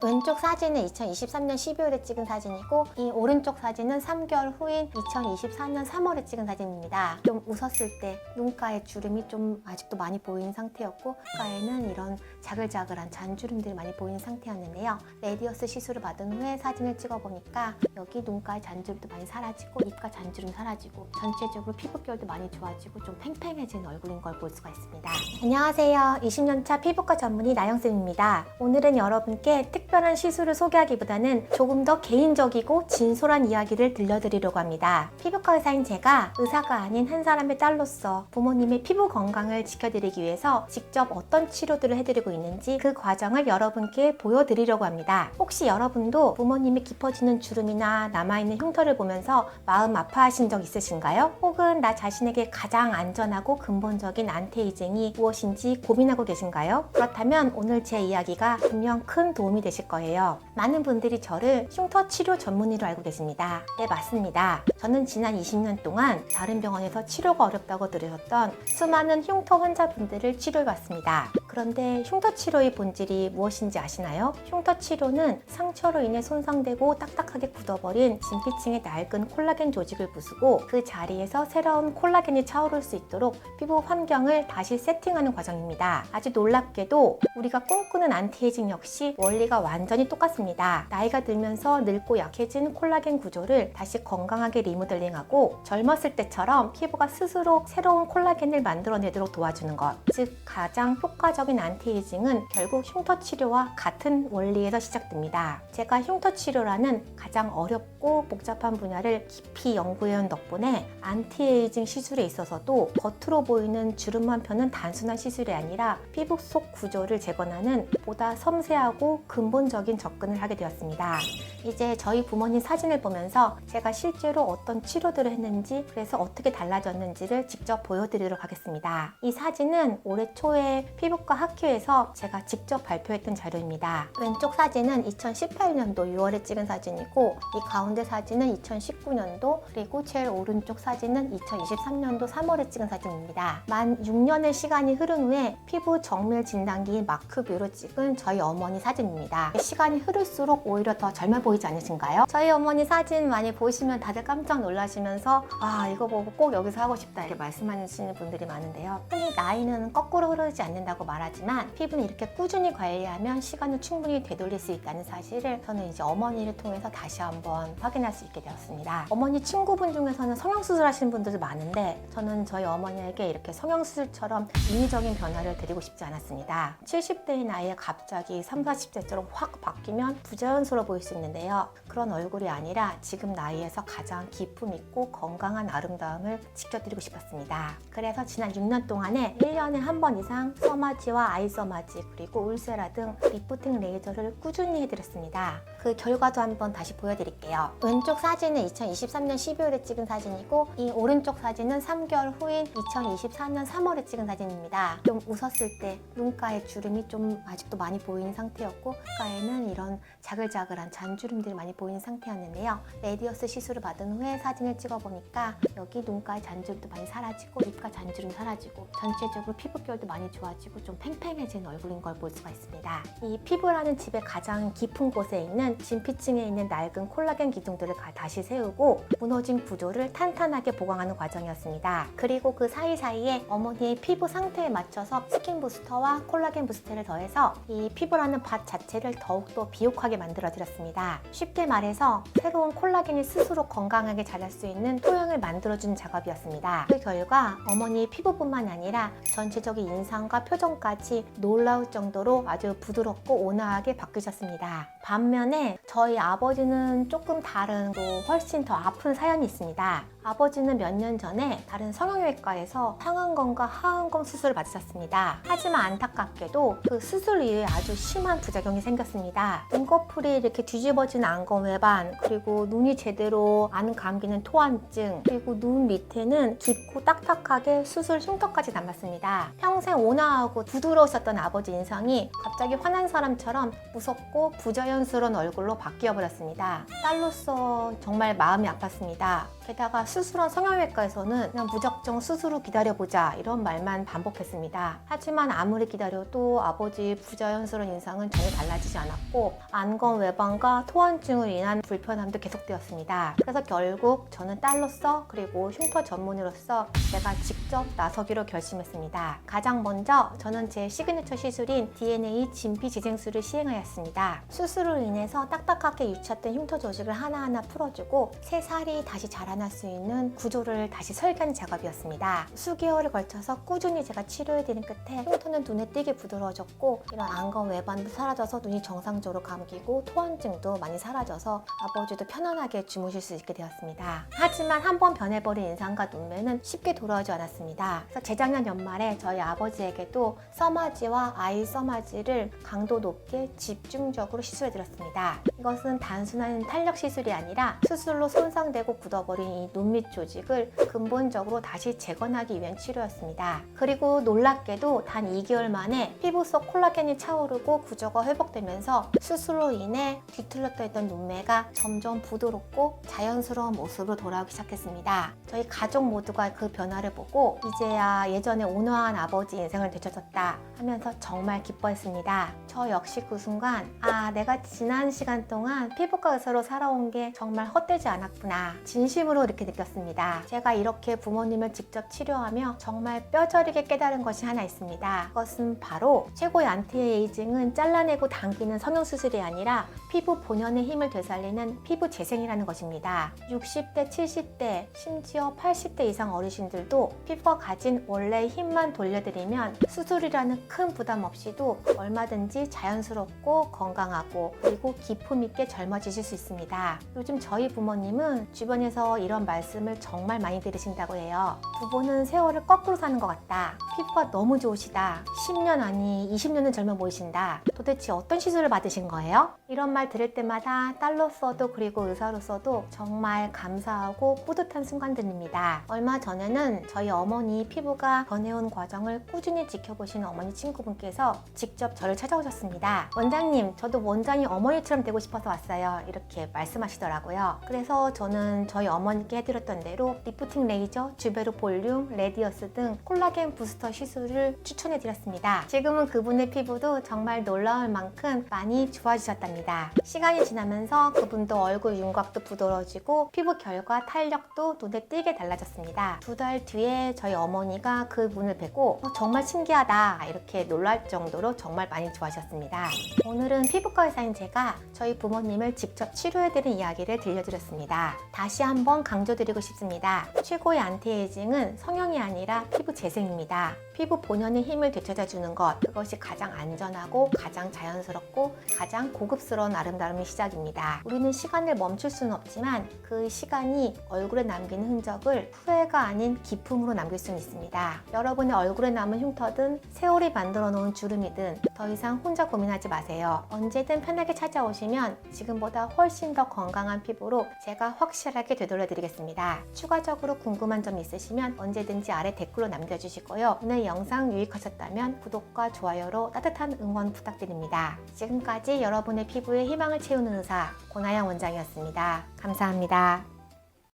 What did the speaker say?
왼쪽 사진은 2023년 12월에 찍은 사진이고 이 오른쪽 사진은 3개월 후인 2024년 3월에 찍은 사진입니다. 좀 웃었을 때 눈가에 주름이 좀 아직도 많이 보이는 상태였고 콧가에는 이런 자글자글한 잔주름들이 많이 보이는 상태였는데요. 레디어스 시술을 받은 후에 사진을 찍어보니까 여기 눈가에 잔주름도 많이 사라지고 입가 잔주름 사라지고 전체적으로 피부결도 많이 좋아지고 좀 팽팽해진 얼굴인 걸 볼 수가 있습니다. 안녕하세요. 20년차 피부과 전문의 나영쌤입니다. 오늘은 여러분께 특별한 시술을 소개하기보다는 조금 더 개인적이고 진솔한 이야기를 들려드리려고 합니다. 피부과 의사인 제가 의사가 아닌 한 사람의 딸로서 부모님의 피부 건강을 지켜드리기 위해서 직접 어떤 치료들을 해드리고 있는지 그 과정을 여러분께 보여드리려고 합니다. 혹시 여러분도 부모님의 깊어지는 주름이나 남아있는 흉터를 보면서 마음 아파하신 적 있으신가요? 혹은 나 자신에게 가장 안전하고 근본적인 안티에이징이 무엇인지 고민하고 계신가요? 그렇다면 오늘 제 이야기가 분명 큰 도움이 되실 거예요. 많은 분들이 저를 흉터 치료 전문의로 알고 계십니다. 네, 맞습니다. 저는 지난 20년 동안 다른 병원에서 치료가 어렵다고 들으셨던 수많은 흉터 환자분들을 치료해왔습니다. 그런데 흉터 치료의 본질이 무엇인지 아시나요? 흉터 치료는 상처로 인해 손상되고 딱딱하게 굳어버린 진피층의 낡은 콜라겐 조직을 부수고 그 자리에서 새로운 콜라겐이 차오를 수 있도록 피부 환경을 다시 세팅하는 과정입니다. 아주 놀랍게도 우리가 꿈꾸는 안티에이징 역시 원리가 완전히 똑같습니다. 나이가 들면서 늙고 약해진 콜라겐 구조를 다시 건강하게 리모델링하고 젊었을 때처럼 피부가 스스로 새로운 콜라겐을 만들어내도록 도와주는 것. 즉 가장 효과적인 안티에이징은 결국 흉터 치료와 같은 원리에서 시작됩니다. 제가 흉터 치료라는 가장 어렵고 복잡한 분야를 깊이 연구해온 덕분에 안티에이징 시술에 있어서도 겉으로 보이는 주름만 펴는 단순한 시술이 아니라 피부 속 구조를 재건하는 보다 섬세하고 근본적인 접근을 하게 되었습니다. 이제 저희 부모님 사진을 보면서 제가 실제로 어떤 치료들을 했는지 그래서 어떻게 달라졌는지를 직접 보여드리도록 하겠습니다. 이 사진은 올해 초에 피부과 학회에서 제가 직접 발표했던 자료입니다. 왼쪽 사진은 2018년도 6월에 찍은 사진이고 이 가운데 사진은 2019년도 그리고 제일 오른쪽 사진은 2023년도 3월에 찍은 사진입니다. 만 6년의 시간이 흐른 후에 피부 정밀 진단기인 마크뷰로 찍은 저희 어머니 사진입니다. 시간이 흐를수록 오히려 더 젊어 보이지 않으신가요? 저희 어머니 사진 많이 보시면 다들 깜짝 놀라시면서 아 이거 보고 꼭 여기서 하고 싶다 이렇게 말씀하시는 분들이 많은데요. 흔히 나이는 거꾸로 흐르지 않는다고 말하지만 피부는 이렇게 꾸준히 관리하면 시간을 충분히 되돌릴 수 있다는 사실을 저는 이제 어머니를 통해서 다시 한번 확인할 수 있게 되었습니다. 어머니 친구분 중에서는 성형수술 하시는 분들도 많은데 저는 저희 어머니에게 이렇게 성형수술처럼 인위적인 변화를 드리고 싶지 않았습니다. 70대의 나이에 갑자기 30, 40대처럼 확 바뀌면 부자연스러워 보일 수 있는데요. 그런 얼굴이 아니라 지금 나이에서 가장 기품 있고 건강한 아름다움을 지켜드리고 싶었습니다. 그래서 지난 6년 동안에 1년에 한 번 이상 서마지와 아이서마지 그리고 울세라 등 리프팅 레이저를 꾸준히 해드렸습니다. 그 결과도 한번 다시 보여드릴게요. 왼쪽 사진은 2023년 12월에 찍은 사진이고 이 오른쪽 사진은 3개월 후인 2024년 3월에 찍은 사진입니다. 좀 웃었을 때 눈가에 주름이 좀 아직도 많이 보이는 상태였고 콧가에는 이런 자글자글한 잔주름들이 많이 보이는 상태였는데요. 레디어스 시술을 받은 후에 사진을 찍어보니까 여기 눈가에 잔주름도 많이 사라지고 입가 잔주름 사라지고 전체적으로 피부결도 많이 좋아지고 좀 팽팽해진 얼굴인 걸 볼 수가 있습니다. 이 피부라는 집의 가장 깊은 곳에 있는 진피층에 있는 낡은 콜라겐 기둥들을 다시 세우고 무너진 구조를 탄탄하게 보강하는 과정이었습니다. 그리고 그 사이사이에 어머니의 피부 상태에 맞춰서 스킨 부스터와 콜라겐 부스터를 더해서 이 피부라는 밭 자체를 더욱더 비옥하게 만들어 드렸습니다. 쉽게 말해서 새로운 콜라겐이 스스로 건강하게 자랄 수 있는 토양을 만들어주는 작업이었습니다. 그 결과 어머니의 피부뿐만 아니라 전체적인 인상과 표정까지 놀라울 정도로 아주 부드럽고 온화하게 바뀌셨습니다. 반면에 저희 아버지는 조금 다른 또 훨씬 더 아픈 사연이 있습니다. 아버지는 몇 년 전에 다른 성형외과에서 상안검과 하안검 수술을 받으셨습니다. 하지만 안타깝게도 그 수술 이후에 아주 심한 부작용이 생겼습니다. 눈꺼풀이 이렇게 뒤집어진 안검 외반, 그리고 눈이 제대로 안 감기는 토안증, 그리고 눈 밑에는 깊고 딱딱하게 수술 흉터까지 남았습니다. 평생 온화하고 부드러우셨던 아버지 인상이 갑자기 화난 사람처럼 무섭고 부자연스러운 얼굴로 바뀌어 버렸습니다. 딸로서 정말 마음이 아팠습니다. 게다가 수술한 성형외과에서는 그냥 무작정 수술 후 기다려보자 이런 말만 반복했습니다. 하지만 아무리 기다려도 아버지의 부자연스러운 인상은 전혀 달라지지 않았고 안검 외반과 토한증으로 인한 불편함도 계속되었습니다. 그래서 결국 저는 딸로서 그리고 흉터 전문의로서 제가 직접 나서기로 결심했습니다. 가장 먼저 저는 제 시그니처 시술인 DNA 진피 재생술을 시행하였습니다. 수술로 인해서 딱딱하게 유착된 흉터 조직을 하나하나 풀어주고 새 살이 다시 자라날 수 있는 구조를 다시 설계하는 작업이었습니다. 수개월에 걸쳐서 꾸준히 제가 치료해드린 끝에 흉터는 눈에 띄게 부드러워졌고 이런 안검 외반도 사라져서 눈이 정상적으로 감기고 토한증도 많이 사라져서 아버지도 편안하게 주무실 수 있게 되었습니다. 하지만 한번 변해버린 인상과 눈매는 쉽게 돌아오지 않았습니다. 그래서 재작년 연말에 저희 아버지에게도 써마지와 아이 써마지를 강도 높게 집중적으로 시술해드렸습니다. 이것은 단순한 탄력 시술이 아니라 수술로 손상되고 굳어버린 이 눈 밑 조직을 근본적으로 다시 재건하기 위한 치료였습니다. 그리고 놀랍게도 단 2개월 만에 피부 속 콜라겐이 차오르고 구조가 회복되면서 수술로 인해 뒤틀렸다 했던 눈매가 점점 부드럽고 자연스러운 모습으로 돌아오기 시작했습니다. 저희 가족 모두가 그 변화를 보고 이제야 예전에 온화한 아버지 인생을 되찾았다 하면서 정말 기뻐했습니다. 저 역시 그 순간 내가 지난 시간 동안 피부과 의사로 살아온 게 정말 헛되지 않았구나 진심으로 이렇게 느꼈습니다. 제가 이렇게 부모님을 직접 치료하며 정말 뼈저리게 깨달은 것이 하나 있습니다. 그것은 바로 최고의 안티에이징은 잘라내고 당기는 성형수술이 아니라 피부 본연의 힘을 되살리는 피부 재생이라는 것입니다. 60대, 70대, 심지어 80대 이상 어르신들도 피부가 가진 원래의 힘만 돌려드리면 수술이라는 큰 부담 없이도 얼마든지 자연스럽고 건강하고 그리고 기품 있게 젊어지실 수 있습니다. 요즘 저희 부모님은 주변에서 이런 말씀을 정말 많이 들으신다고 해요. 부부는 세월을 거꾸로 사는 것 같다. 피부가 너무 좋으시다. 10년 아니 20년은 젊어 보이신다. 도대체 어떤 시술을 받으신 거예요? 이런 말 들을 때마다 딸로서도 그리고 의사로서도 정말 감사하고 뿌듯한 순간들입니다. 얼마 전에는 저희 어머니 피부가 변해온 과정을 꾸준히 지켜보시는 어머니 친구분께서 직접 저를 찾아오셨습니다. 원장님, 저도 원장이 어머니처럼 되고 싶어서 왔어요. 이렇게 말씀하시더라고요. 그래서 저는 저희 어머니께 해드렸던 대로 리프팅 레이저, 주베르 볼륨, 레디어스 등 콜라겐 부스터 시술을 추천해드렸습니다. 지금은 그분의 피부도 정말 놀라울 만큼 많이 좋아지셨답니다. 시간이 지나면서 그분도 얼굴 윤곽도 부드러워지고 피부 결과 탄력도 눈에 띄게 달라졌습니다. 2달 뒤에 저희 어머니가 그분을 뵙고 정말 신기하다 이렇게 놀랄 정도로 정말 많이 좋아하셨습니다. 오늘은 피부과 의사인 제가 저희 부모님을 직접 치료해드린 이야기를 들려드렸습니다. 다시 한번 강조드리고 싶습니다. 최고의 안티에이징은 성형이 아니라 피부 재생입니다. 피부 본연의 힘을 되찾아주는 것, 그것이 가장 안전하고 가장 자연스럽고 가장 고급스러운 아름다움의 시작입니다. 우리는 시간을 멈출 수는 없지만 그 시간이 얼굴에 남기는 흔적을 후회가 아닌 기품으로 남길 수는 있습니다. 여러분의 얼굴에 남은 흉터든 세월이 만들어 놓은 주름이든 더 이상 혼자 고민하지 마세요. 언제든 편하게 찾아오시면 지금보다 훨씬 더 건강한 피부로 제가 확실하게 되돌려 드리겠습니다. 추가적으로 궁금한 점 있으시면 언제든지 아래 댓글로 남겨주시고요. 오늘 영상 유익하셨다면 구독과 좋아요로 따뜻한 응원 부탁드립니다. 지금까지 여러분의 피부에 희망을 채우는 의사 권하영 원장이었습니다. 감사합니다.